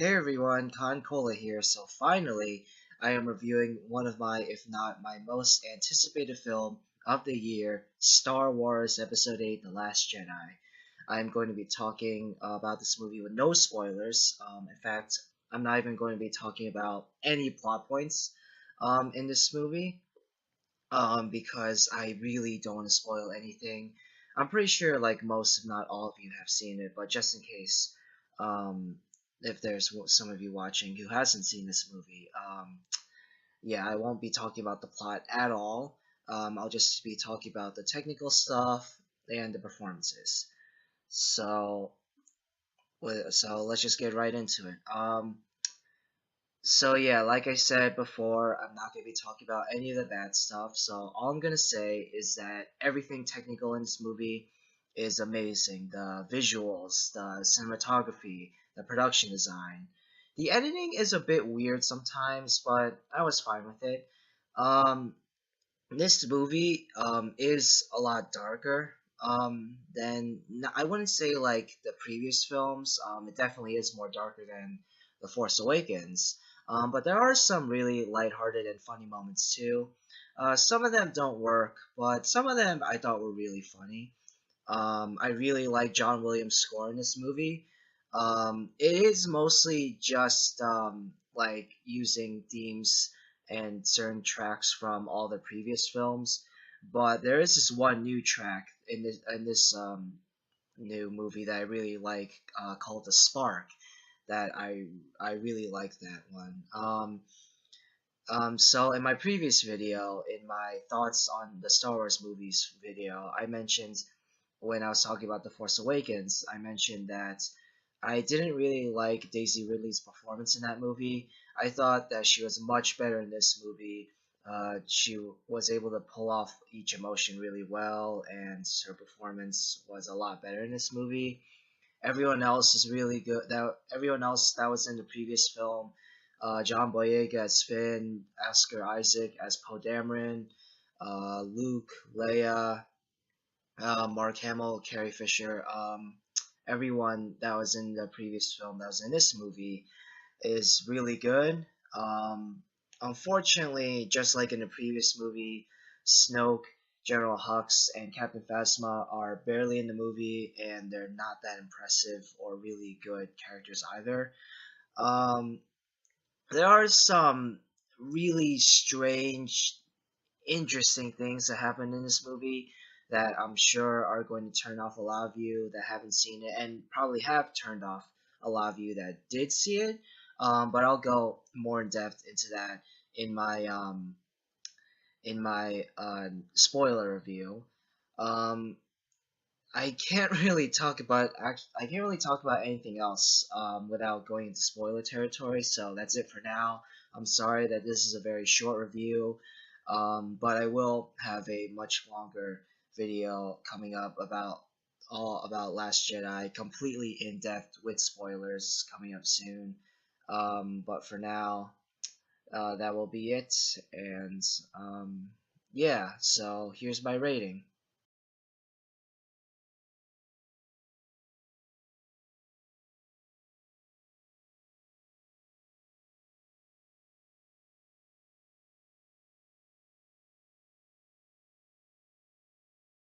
Hey everyone, Cola here. So finally, I am reviewing one of my, if not my most anticipated film of the year, Star Wars Episode 8: The Last Jedi. I'm going to be talking about this movie with no spoilers. In fact, I'm not even going to be talking about any plot points in this movie because I really don't want to spoil anything. I'm pretty sure like most, if not all of you have seen it, but just in case, um, if there's some of you watching who hasn't seen this movie, yeah, I won't be talking about the plot at all. I'll just be talking about the technical stuff and the performances. So, so let's just get right into it. So yeah, like I said before, I'm not going to be talking about any of the bad stuff. So all I'm going to say is that everything technical in this movie is amazing. The visuals, the cinematography, the production design. The editing is a bit weird sometimes, but I was fine with it. Um, this movie is a lot darker than I wouldn't say like the previous films. It definitely is more darker than The Force Awakens. But there are some really lighthearted and funny moments too. Some of them don't work, but some of them I thought were really funny. I really like John Williams' score in this movie. It is mostly just like using themes and certain tracks from all the previous films, but there is this one new track in this new movie that I really like called "The Spark." That I really like that one. So in my previous video, in my thoughts on the Star Wars movies video, I mentioned when I was talking about The Force Awakens, I mentioned that I didn't really like Daisy Ridley's performance in that movie. I thought that she was much better in this movie. She was able to pull off each emotion really well, and her performance was a lot better in this movie. Everyone else is really good. That everyone else that was in the previous film, John Boyega as Finn, Oscar Isaac as Poe Dameron, Luke, Leia, Mark Hamill, Carrie Fisher, everyone that was in the previous film that was in this movie is really good. Unfortunately, just like in the previous movie, Snoke, General Hux, and Captain Phasma are barely in the movie, and they're not that impressive or really good characters either. Um, there are some really strange, interesting things that happen in this movie that I'm sure are going to turn off a lot of you that haven't seen it, and probably have turned off a lot of you that did see it. But I'll go more in depth into that in my spoiler review. Um, I can't really talk about I can't really talk about anything else without going into spoiler territory. So that's it for now. I'm sorry that this is a very short review, but I will have a much longer video coming up about all about Last Jedi, completely in depth with spoilers coming up soon. But for now, that will be it. And yeah, so here's my rating.